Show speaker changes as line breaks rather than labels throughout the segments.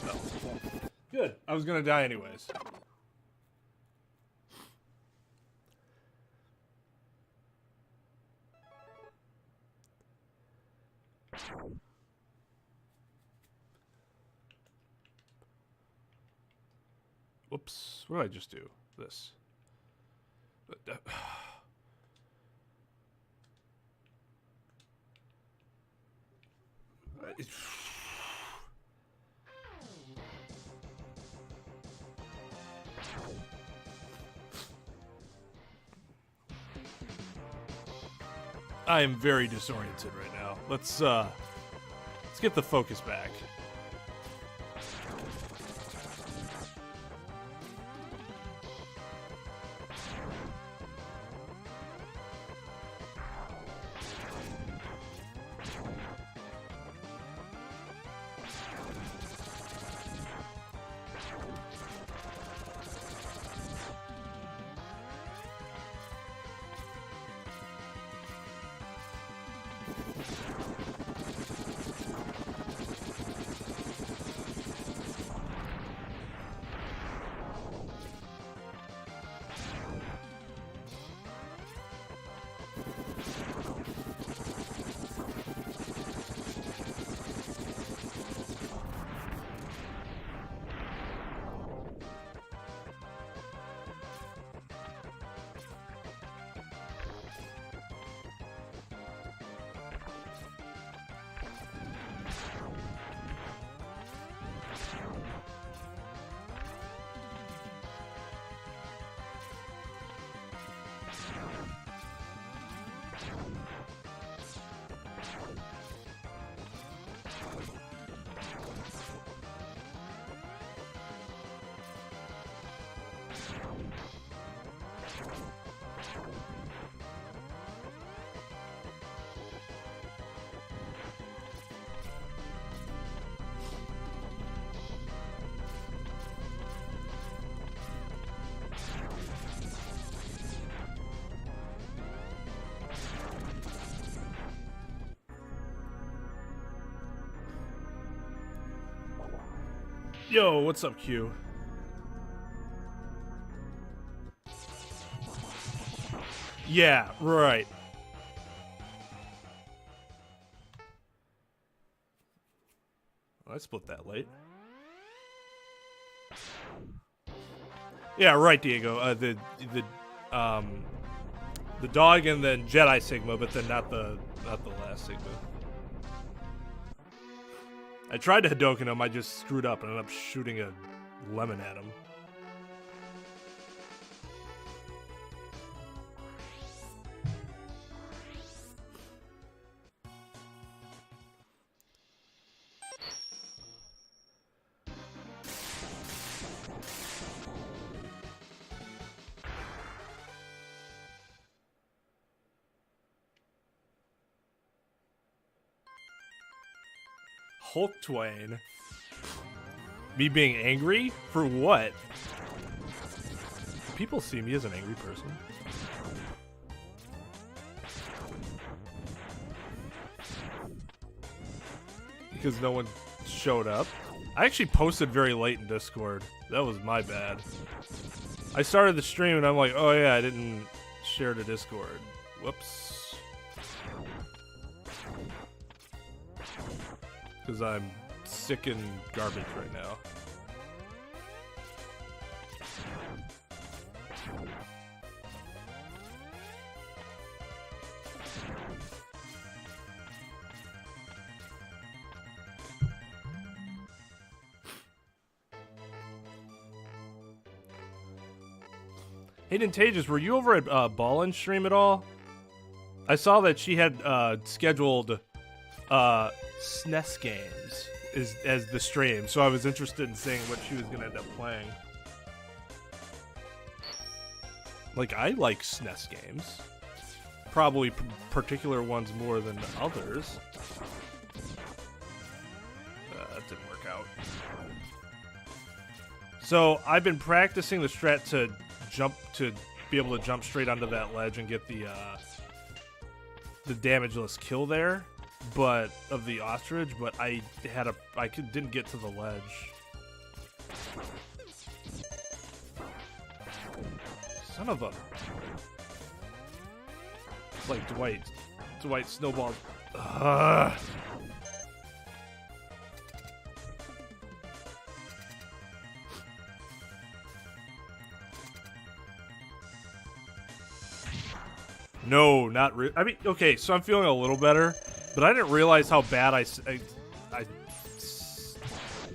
No. Good. I was gonna die anyways. Whoops. What did I just do? This. I am very disoriented right now. Let's get the focus back. Yo, what's up, Q? Yeah, right. I split that late. Yeah, right, Diego. The dog and then Jedi Sigma, but then not the last Sigma. I tried to Hadoken him, I just screwed up and ended up shooting a lemon at him. Hulk Twain. Me being angry? For what? People see me as an angry person. Because no one showed up. I actually posted very late in Discord. That was my bad. I started the stream and I'm like, oh yeah, I didn't share to Discord. Whoops. Because I'm sick and garbage right now. Hey, Ntages, were you over at Ballin's stream at all? I saw that she had scheduled SNES games as the stream, so I was interested in seeing what she was gonna end up playing. Like, I like SNES games. Probably particular ones more than others. That didn't work out. So, I've been practicing the strat to be able to jump straight onto that ledge and get the damageless kill there. But of the ostrich, but I didn't get to the ledge Son of a... It's like Dwight snowballed. Ugh. No, not really. I mean, okay, so I'm feeling a little better, but I didn't realize how bad I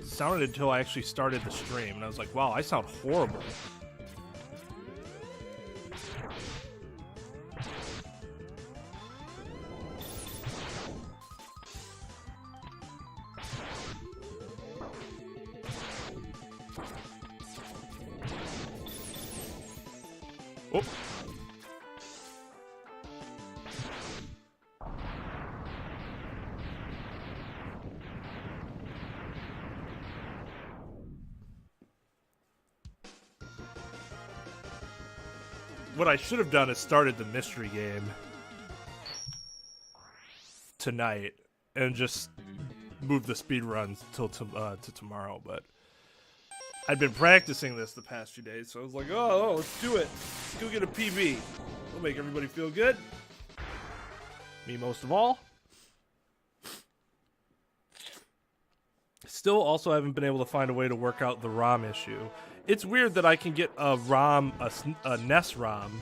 sounded until I actually started the stream, and I was like, wow, I sound horrible. Oh. What I should have done is started the mystery game tonight and just move the speed runs till to tomorrow, but I'd been practicing this the past few days, so I was like, oh, let's do it. Let's go get a PB. It'll make everybody feel good. Me most of all. Still also haven't been able to find a way to work out the ROM issue. It's weird that I can get a ROM, a NES ROM,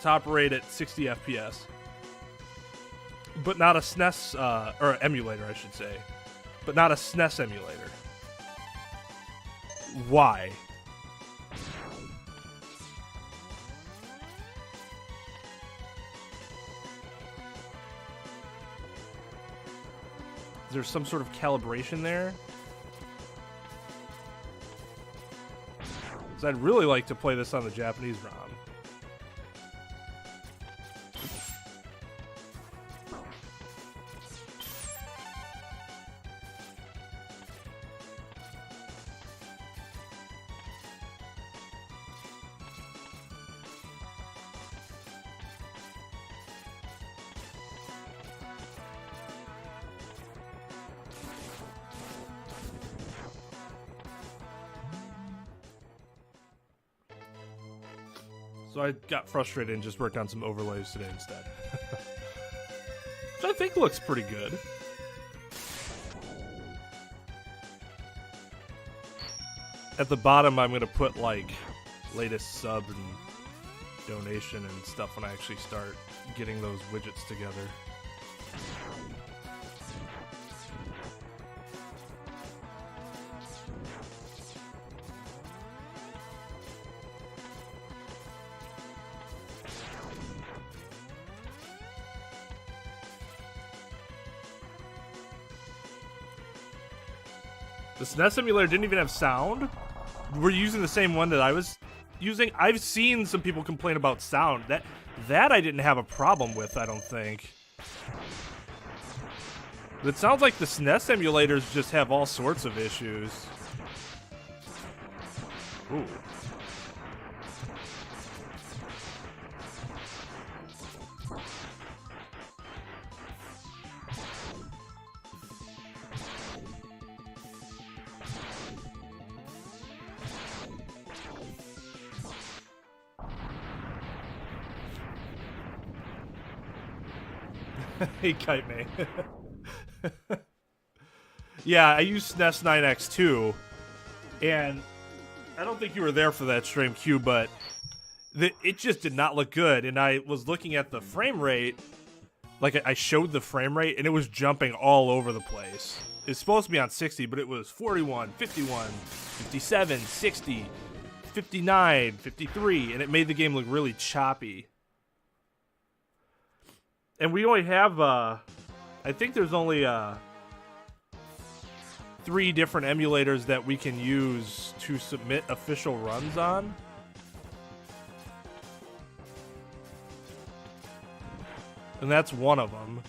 to operate at 60 FPS, but not a SNES, or emulator, I should say, but not a SNES emulator. Why? Is there some sort of calibration there? I'd really like to play this on the Japanese ROM. So I got frustrated and just worked on some overlays today instead. Which I think looks pretty good. At the bottom, I'm going to put, like, latest sub and donation and stuff when I actually start getting those widgets together. The SNES emulator didn't even have sound? We're using the same one that I was using? I've seen some people complain about sound. That I didn't have a problem with, I don't think. But it sounds like the SNES emulators just have all sorts of issues. Ooh. Hey, Kite May. Yeah, I used SNES 9X too, and I don't think you were there for that stream, Q, but it just did not look good, and I was looking at the frame rate, like I showed the frame rate, and it was jumping all over the place. It's supposed to be on 60, but it was 41, 51, 57, 60, 59, 53, and it made the game look really choppy. And we only have, I think there's only 3 different emulators that we can use to submit official runs on. And that's one of them.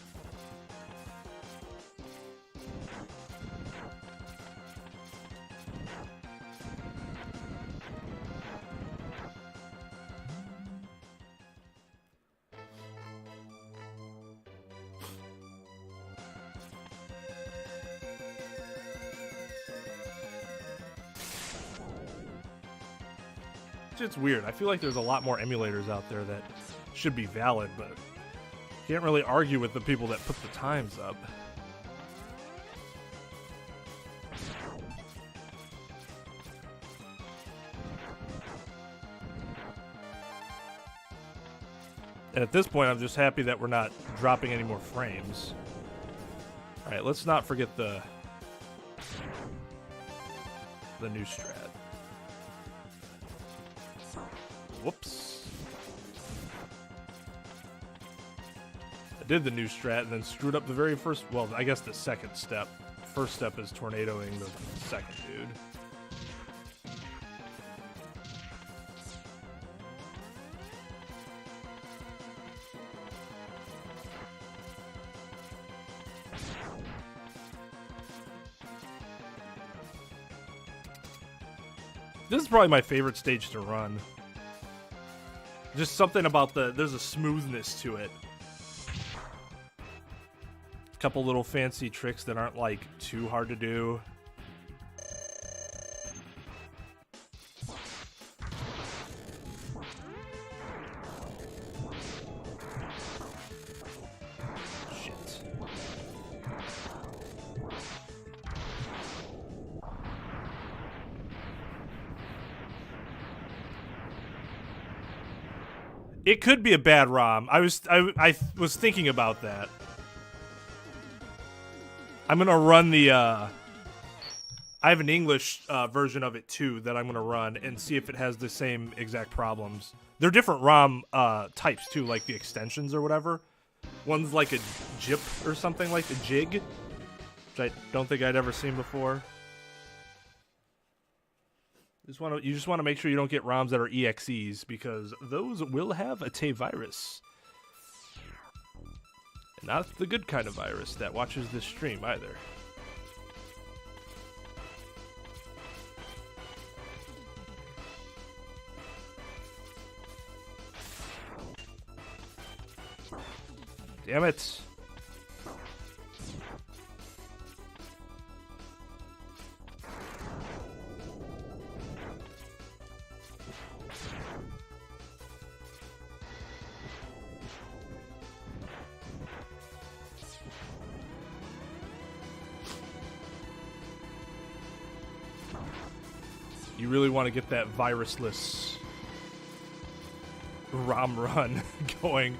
It's weird. I feel like there's a lot more emulators out there that should be valid, but you can't really argue with the people that put the times up. And at this point, I'm just happy that we're not dropping any more frames. All right, let's not forget the new strat. Whoops. I did the new strat and then screwed up the very first, well, I guess the second step. First step is tornadoing the second dude. This is probably my favorite stage to run. Just something about there's a smoothness to it. A couple little fancy tricks that aren't like too hard to do. It could be a bad ROM. I was thinking about that. I'm gonna run the. I have an English version of it too that I'm gonna run and see if it has the same exact problems. They're different ROM types too, like the extensions or whatever. One's like a JIP or something like the jig, which I don't think I'd ever seen before. You just want to make sure you don't get ROMs that are EXEs because those will have a T virus. And not the good kind of virus that watches this stream either. Damn it. You really want to get that virusless ROM run going.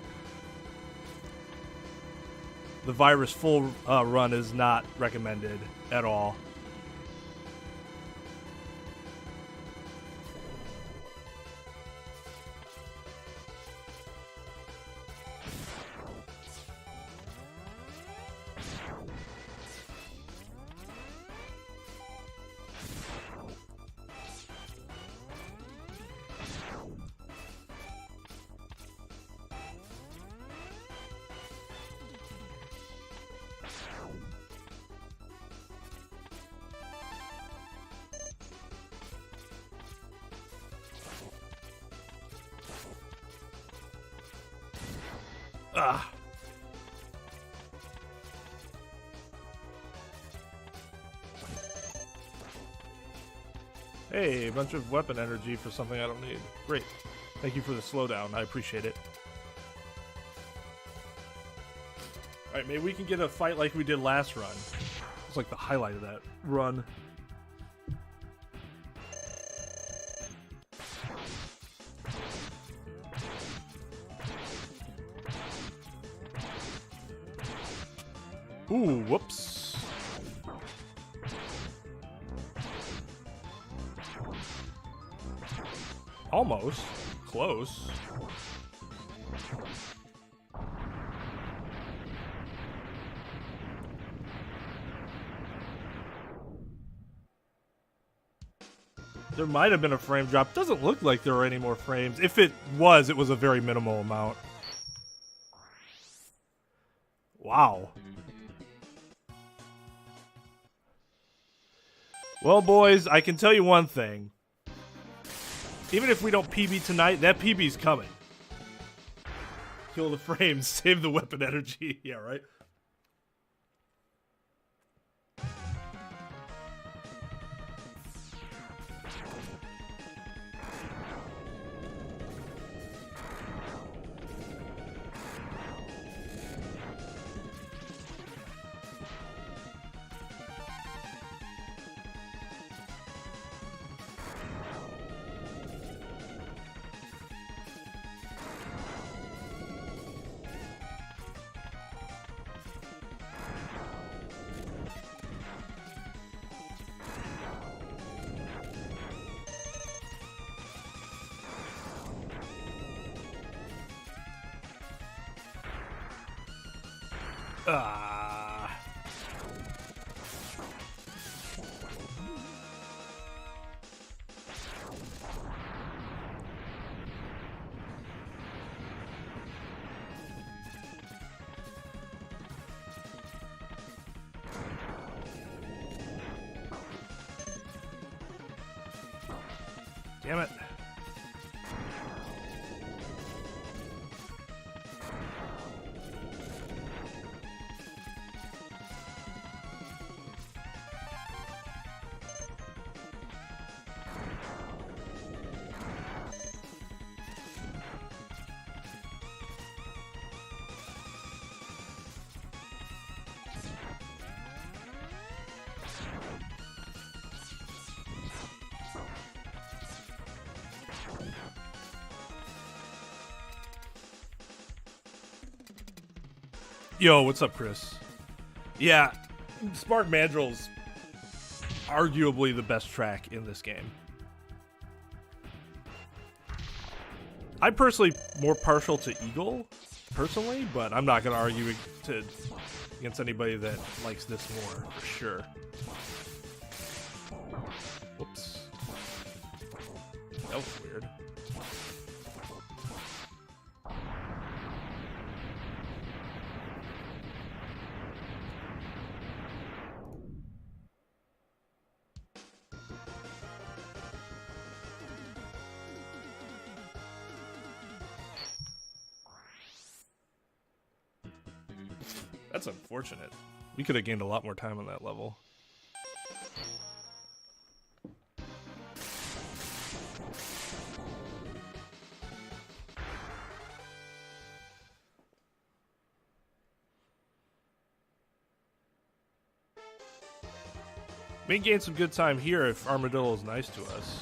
The virus full run is not recommended at all. Ah. Hey, a bunch of weapon energy for something I don't need. Great. Thank you for the slowdown. I appreciate it. Alright, maybe we can get a fight like we did last run. It's like the highlight of that run. Ooh, whoops. Almost. Close. There might have been a frame drop. Doesn't look like there were any more frames. If it was a very minimal amount. Wow. Well, boys, I can tell you one thing. Even if we don't PB tonight, that PB's coming. Kill the frames, save the weapon energy. Yeah, right? Ah. Damn it. Yo, what's up, Chris? Yeah, Spark Mandrill's arguably the best track in this game. I'm personally more partial to Eagle, personally, but I'm not going to argue against anybody that likes this more, for sure. Whoops. That was weird. That's unfortunate. We could have gained a lot more time on that level. We can gain some good time here if Armadillo is nice to us.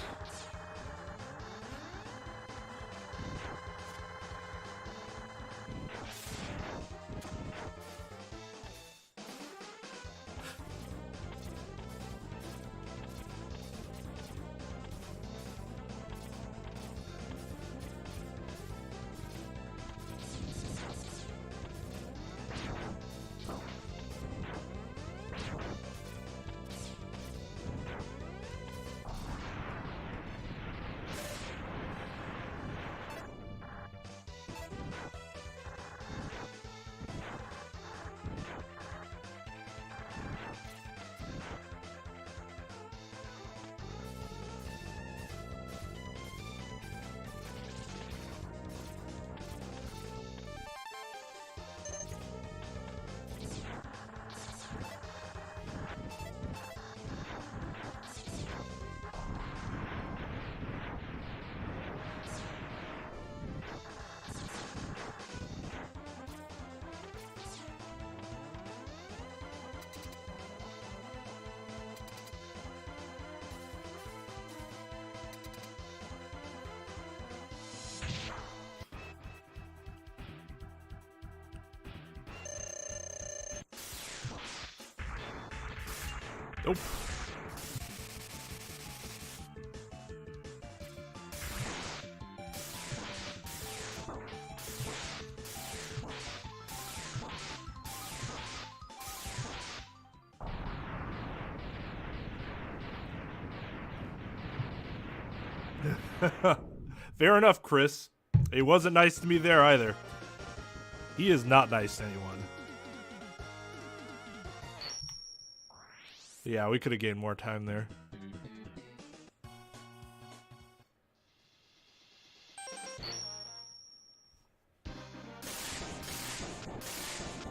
Nope. Fair enough, Chris. He wasn't nice to me there either. He is not nice to anyone. Yeah, we could have gained more time there.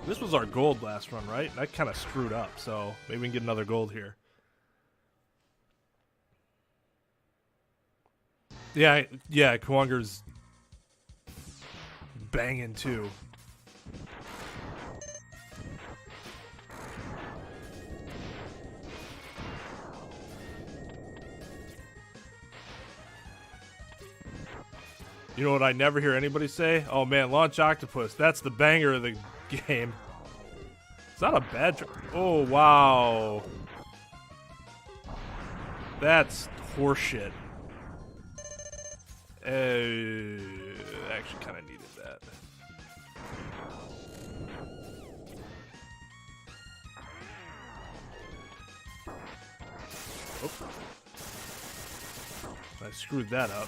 This was our gold last run, right? That kind of screwed up, so maybe we can get another gold here. Yeah, Kwanger's banging too. You know what I never hear anybody say? Oh man, Launch Octopus. That's the banger of the game. It's not a bad oh, wow. That's horseshit. Actually kind of needed that. Oops. I screwed that up.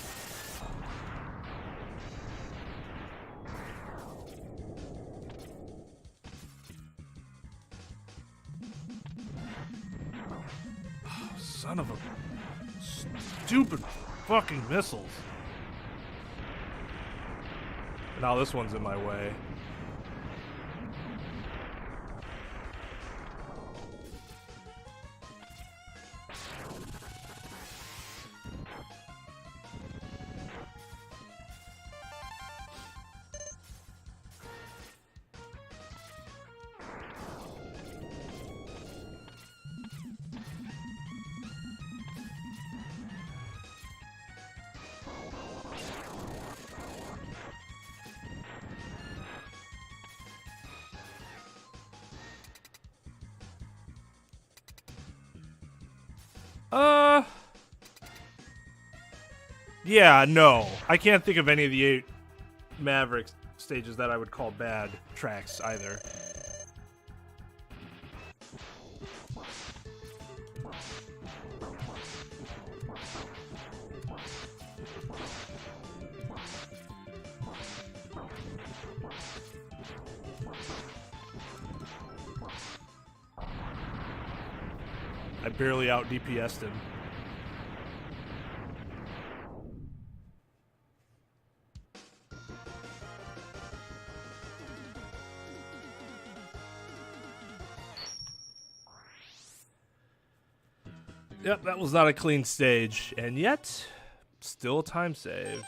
Oh, son of a stupid fucking missiles. Now this one's in my way. Yeah, no. I can't think of any of the 8 Maverick stages that I would call bad tracks either. I barely out DPS'd him. Yep, that was not a clean stage, and yet, still a time save.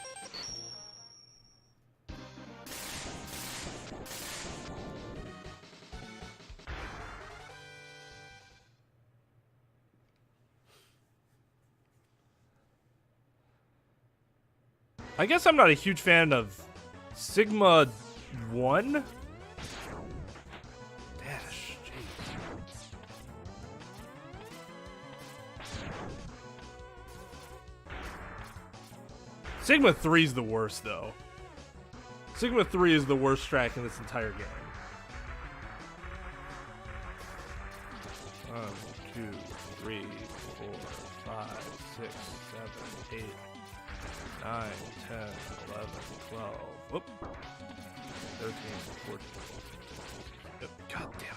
I guess I'm not a huge fan of Sigma 1. Sigma 3 is the worst, though. Sigma 3 is the worst track in this entire game. 1, 2, 3, 4, 5, 6, 7, 8, 9, 10, 11, 12. Whoop. 13, 14. Yep. God damn it.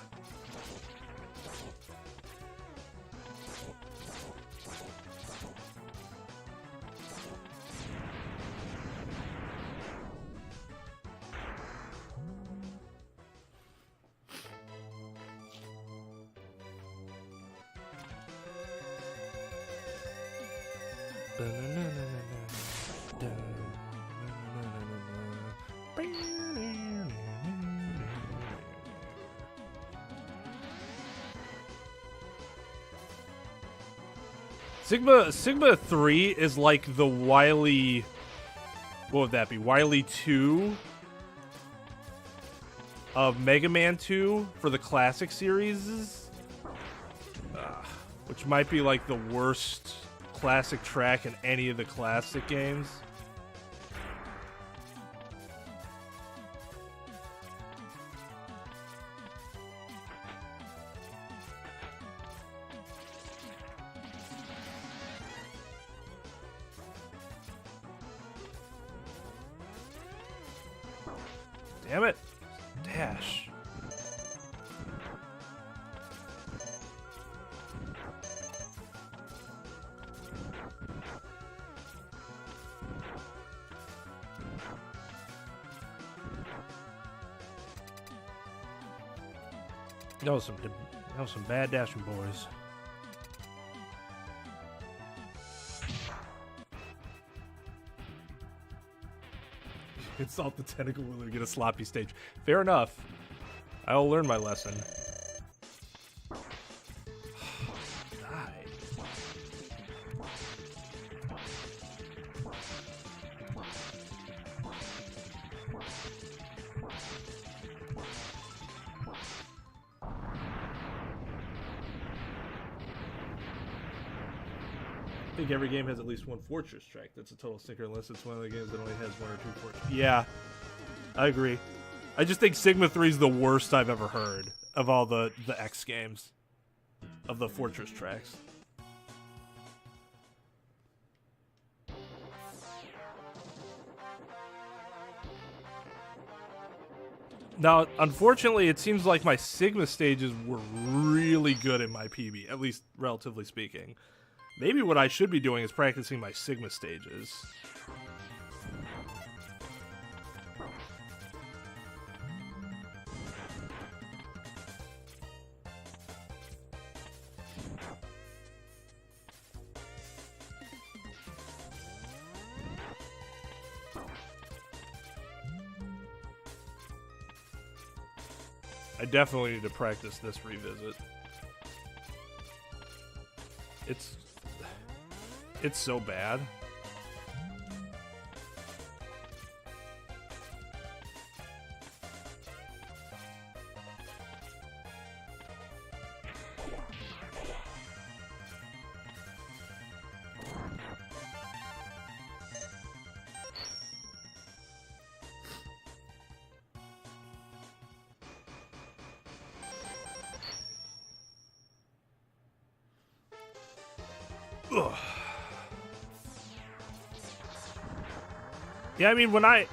Sigma 3 is like the Wily, what would that be? Wily 2 of Mega Man 2 for the classic series, which might be like the worst classic track in any of the classic games. Damn it. Dash. That was some bad dashing, boys. Insult the tentacle wheeler to get a sloppy stage. Fair enough. I'll learn my lesson. Die. I think every game has at least one fortress track. That's a total stinker unless it's one of the games that only has 1 or 2 fortresses. Yeah, I agree. I just think Sigma 3 is the worst I've ever heard of all the X games, of the fortress tracks. Now, unfortunately, it seems like my Sigma stages were really good in my PB, at least relatively speaking. Maybe what I should be doing is practicing my Sigma stages. I definitely need to practice this revisit. It's so bad. Ugh. Yeah, I mean, when I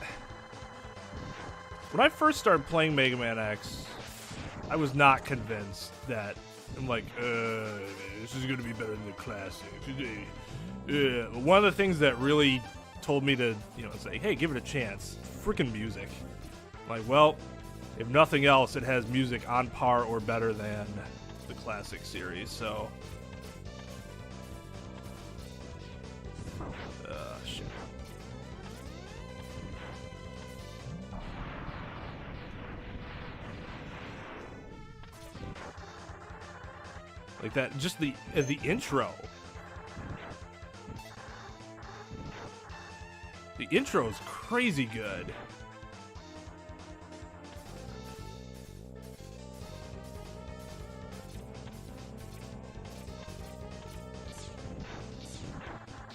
first started playing Mega Man X, I was not convinced that I'm like, this is gonna be better than the classic. One of the things that really told me to, say, hey, give it a chance, freaking music. I'm like, well, if nothing else, it has music on par or better than the classic series, so. Shit. Like that, just the intro. The intro is crazy good.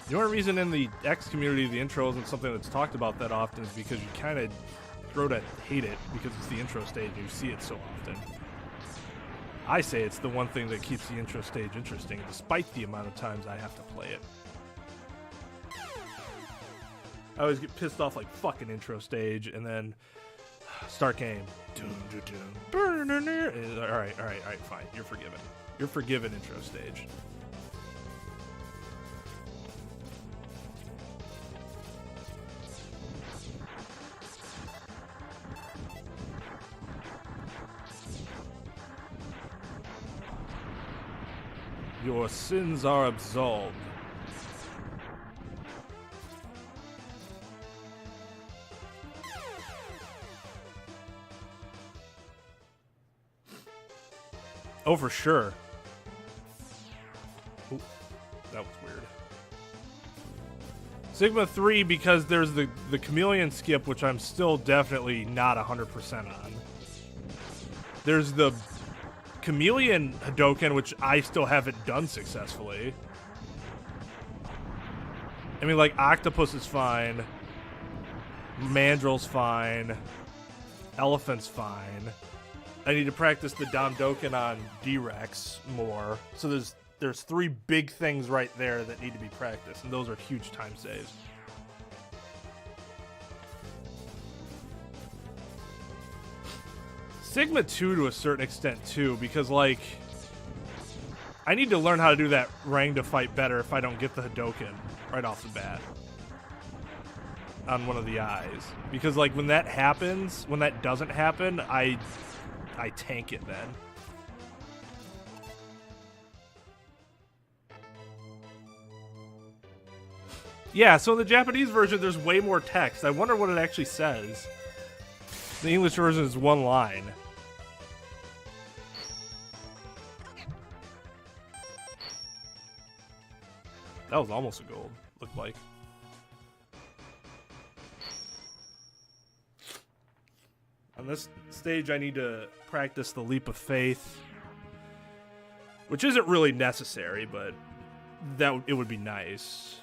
The only reason in the X community the intro isn't something that's talked about that often is because you kind of grow to hate it because it's the intro stage and you see it so often. I say it's the one thing that keeps the intro stage interesting, despite the amount of times I have to play it. I always get pissed off like fucking intro stage, and then start game. Alright, fine. You're forgiven. You're forgiven, intro stage. Your sins are absolved. Oh, for sure. Ooh, that was weird. Sigma 3, because there's the chameleon skip, which I'm still definitely not 100% on. There's the chameleon Hadoken, which I still haven't done successfully. I mean, like, Octopus is fine. Mandrill's fine. Elephant's fine. I need to practice the Damdoken on D-Rex more. So there's three big things right there that need to be practiced, and those are huge time saves. Sigma 2 to a certain extent too, because like I need to learn how to do that Rang to fight better if I don't get the Hadoken right off the bat on one of the eyes. Because like when that happens, when that doesn't happen, I tank it then. Yeah, so in the Japanese version there's way more text. I wonder what it actually says. The English version is one line. That was almost a gold, looked like. On this stage, I need to practice the Leap of Faith, which isn't really necessary, but it would be nice.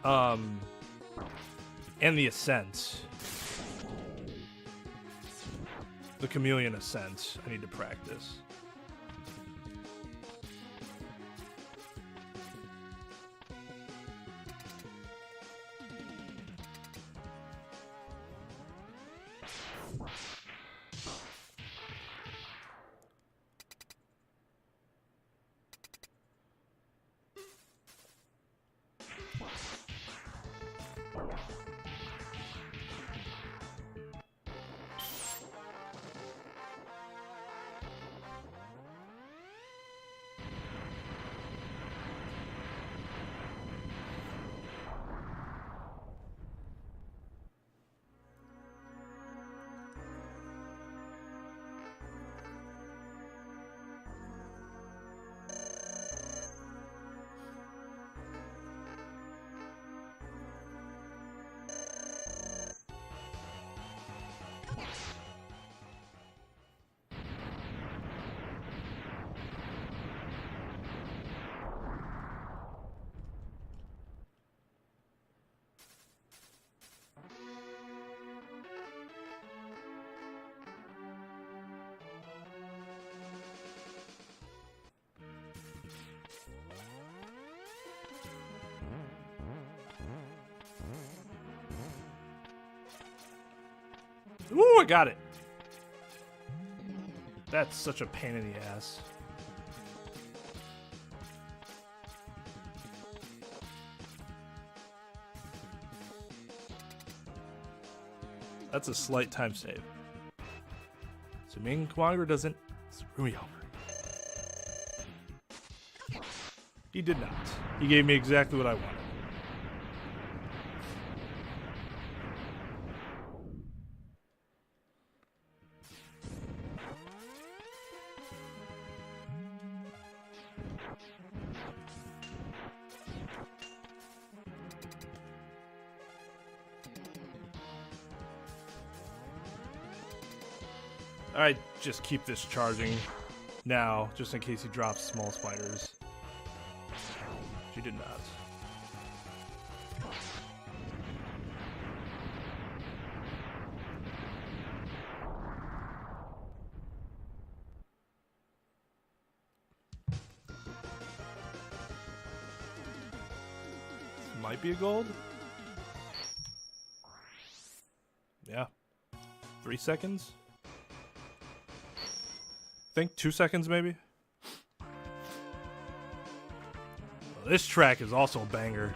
And the Ascent. The Chameleon Ascent. I need to practice. Ooh, I got it. That's such a pain in the ass. That's a slight time save. Assuming Kwangra doesn't screw me over. He did not. He gave me exactly what I wanted. I just keep this charging now, just in case he drops small spiders. She did not. Might be a gold. Yeah. 3 seconds? Think 2 seconds, maybe? Well, this track is also a banger.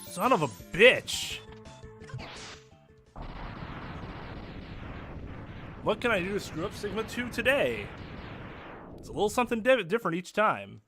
Son of a bitch. What can I do to screw up Sigma 2 today? It's a little something different each time.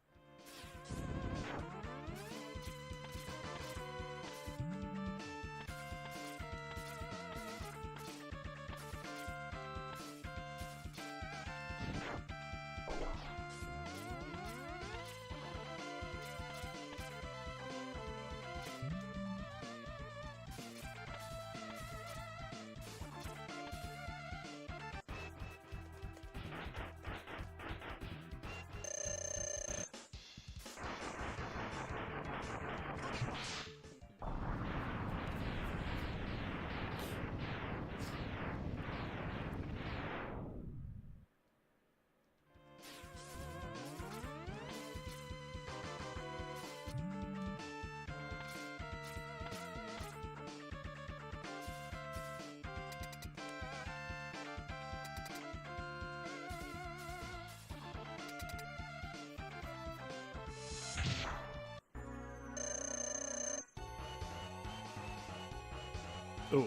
Ooh.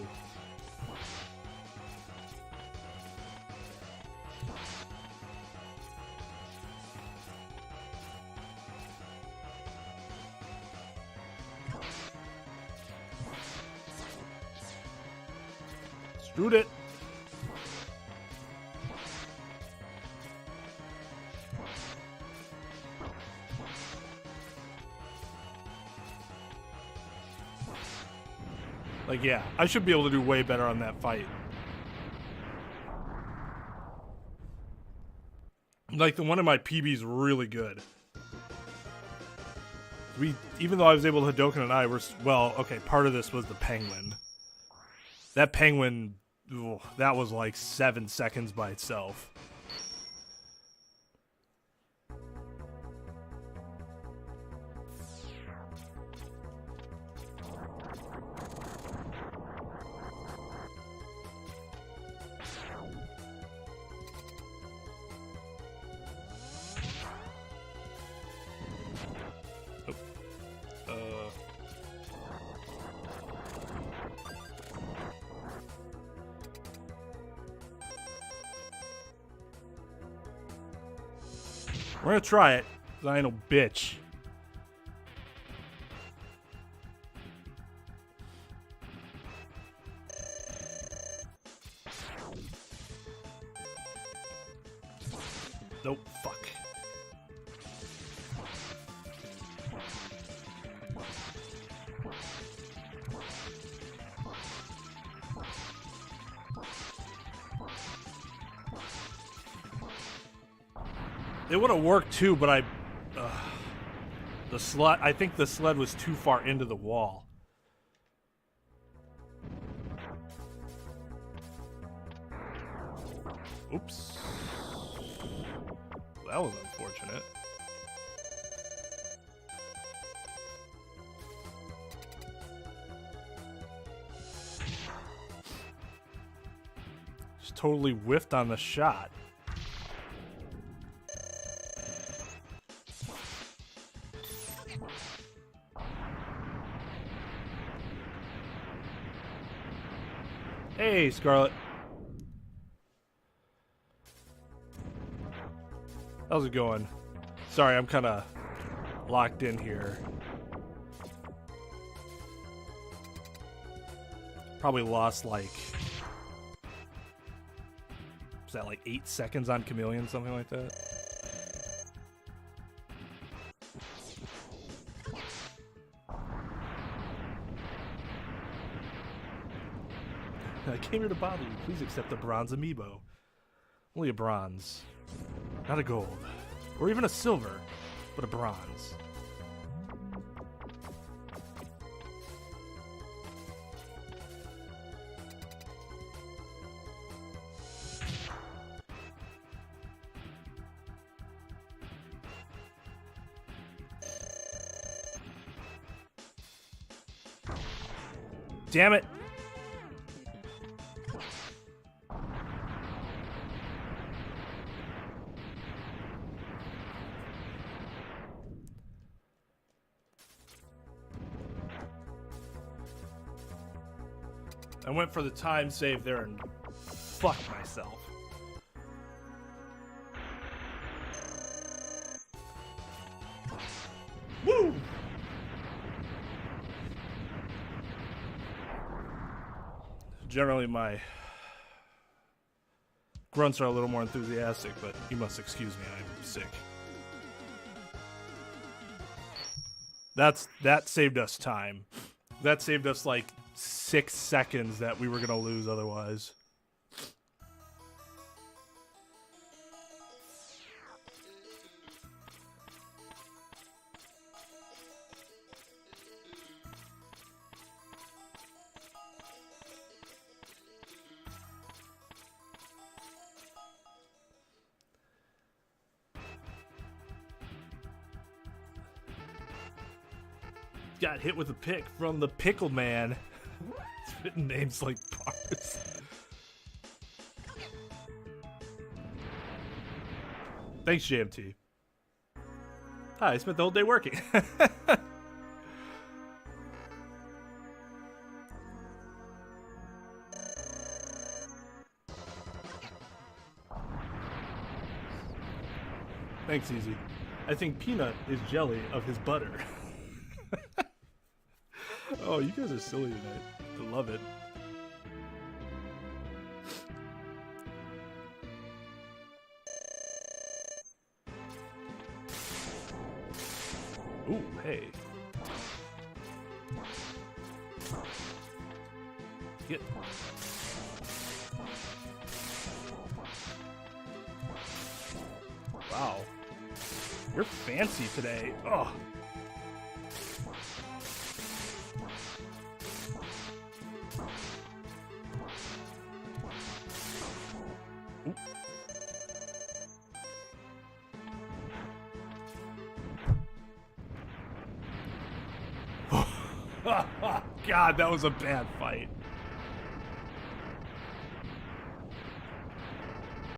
Screwed it. Like, yeah, I should be able to do way better on that fight. Like, the one in my PB is really good. Even though I was able to Hadoken and I were, well, okay, part of this was the penguin. That penguin, ooh, that was like 7 seconds by itself. We're gonna try it, because I ain't no bitch. Nope, fuck. It would have worked too, but the sled. I think the sled was too far into the wall. Oops. That was unfortunate. Just totally whiffed on the shot. Hey, Scarlet. How's it going? Sorry, I'm kind of locked in here. Probably lost like... Was that like 8 seconds on Chameleon, something like that? I came here to bother you. Please accept a bronze amiibo. Only a bronze. Not a gold. Or even a silver, but a bronze. Damn it! I went for the time save there and fucked myself. Woo! Generally, my grunts are a little more enthusiastic, but you must excuse me, I'm sick. That saved us time. That saved us like 6 seconds that we were gonna lose otherwise. Got hit with a pick from the Pickle Man. It's written names like bars. Thanks, JMT. Hi, I spent the whole day working. Thanks, Easy. I think Peanut is jelly of his butter. Oh, you guys are silly tonight. I love it. Ooh, hey. Get. Wow. You're fancy today. Oh. God, that was a bad fight.